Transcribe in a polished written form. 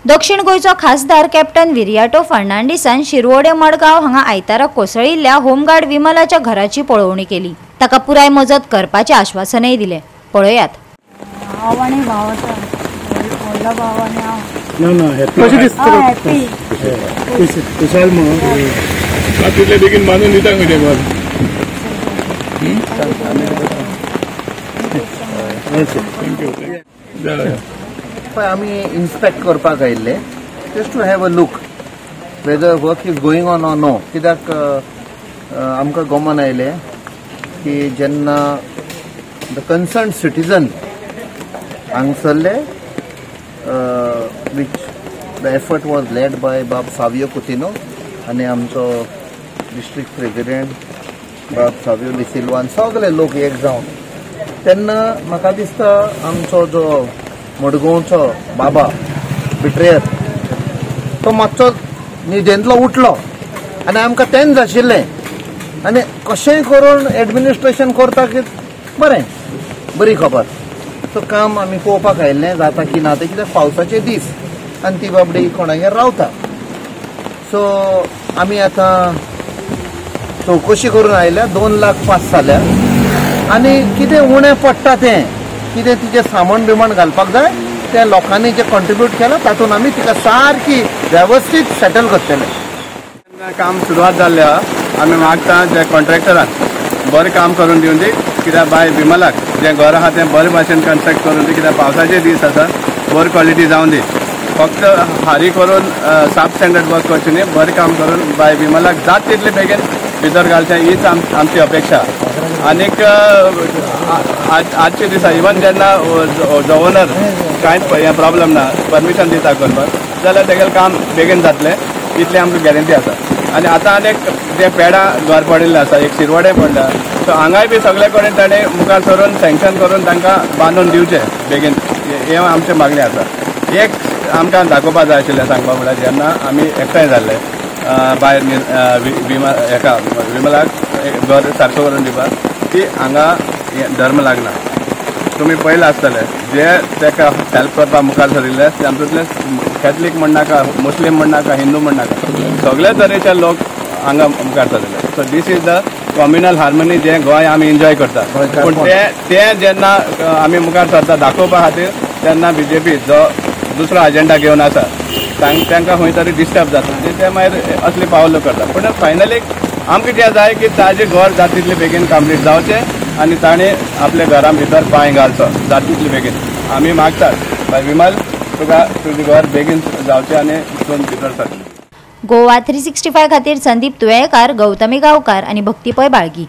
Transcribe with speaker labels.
Speaker 1: दक्षिण गोयचो खासदार कॅप्टन विरियाटो फर्नांडिसान शिरवोडे मडगांव हांगा आयतारा कोसळिल्ल्या होमगार्ड विमलाच्या घराची पळोवणी केली। ताका पुराय मजत करपाचे आश्वासनय दिले। पळयात।
Speaker 2: भाव आणि भावाचा व्हडलो भाव आणि हांव
Speaker 3: ना कशें दिसता
Speaker 2: हॅपी
Speaker 3: कुशल मग तितले बेगीन बांदून दिता खंय बॉल
Speaker 4: पळय आमी इन्स्पेक्ट करपाक आयिल्ले just to have a look whether work is going on or no. कित्याक आमकां गमन आयले की जेन्ना द कन्सर्न सिटीजन हांगसरले which the effort was led by Bab Savio Coutinho आनी आमचो डिस्ट्रिक्ट प्रेसिडेंट बाब सावियो डिसिल्वान सगळे लोक एक जावन तेन्ना म्हाका दिसता आमचो जो मडगांवचो बाबा बिट्रेयर तो मातसो न्हिदेंतलो उठलो आनी आमकां तेन्ना आशिल्लें आनी कशेंय करून एडमिनिस्ट्रेशन करता की बरी खबर सो काम आमी पळोवपाक आयिल्लें जाता की ना तें कित्याक पावसाचे दीस आनी ती बाबडी कोणागेर रावता सो आमी आतां चवकशी करून आयल्या 2 लाख पास जाल्या आनी कितें उणें पडटा तें कितें तिचें सामान बिमान घालपाक जाय त्या लोकांनी जे कॉन्ट्रिब्यूट केलां तातूंत आमी तिका सारकी वेवस्थीत सेटल करतले।
Speaker 5: काम सुरवात जाल्लें आहा आमी मागता जे कॉन्ट्रॅक्टराक बरें काम करून दिवन दी कित्याक बाय विमलाक जें घर आहा तें बरे भाशेन कन्स्ट्रक्ट करून दी कित्याक पावसाचे दीस आसा बरी क्वॉलिटी जावन दी फक्त हारी करून साफ स्टँडर्ड वर्क करचें न्ही बरें काम करून बाय विमलाक जात तितले बेगीन भितर घालचें हीच आमची अपेक्षा। आनीक आजचे दिसा इवन जेन्ना गव्हर्नर कांयच हें प्रॉब्लम ना परमिशन दिता करपाक जाल्यार तेगेलें काम बेगीन जातलें इतली आमकां गॅरंटी आसा। आनी आतां आनीक जे पेडा घर पडिल्लें आसा एक शिरवडे पडला सो हांगाय बी सगळे कडेन ताणें मुखार सरून सँक्शन करून तांकां बांदून दिवचें बेगीन हें आमचें मागणें आसा। एक आमकां दाखोवपाक जाय आशिल्लें सांगपा म्हळ्यार जेन्ना आमी एकठांय जाल्ले भायर विमलाक घर सारको करून दिवपाक की हांगा धर्म लागना तुमी पयलें आसतले जे ताका हेल्प करपाक मुखार सरिल्ले तातूंतले कॅथलीक म्हणनाका मुस्लीम म्हणनाका हिंदू म्हणनाका सगळे तरेचे लोक हांगा मुखार सरिल्ले so this is the communal harmony जे गोंय आमी एन्जॉय करता पूण ते जेन्ना आमी मुखार सरता दाखोवपा खातीर तेन्ना बीजेपी जो दुसरो अजेंडा घेवन आसा तांकां खंय तरी डिस्टर्ब जाता ते मागीर असली पावलो करता पूण फायनली आमकां जें जाय की ताजें घर जाता तितले बेगीन कंप्लीट जावचें आनी ताणें आपल्या घरा भितर पांय घालचो जाता तितले बेगीन आमी मागतात बाय विमल तुका तुजें घर बेगीन जावचें आनी तितून भितर सर।
Speaker 1: गोवा 365 खातीर संदीप तुयेकार, गौतमी गांवकार आनी भक्तीपय बाळगी।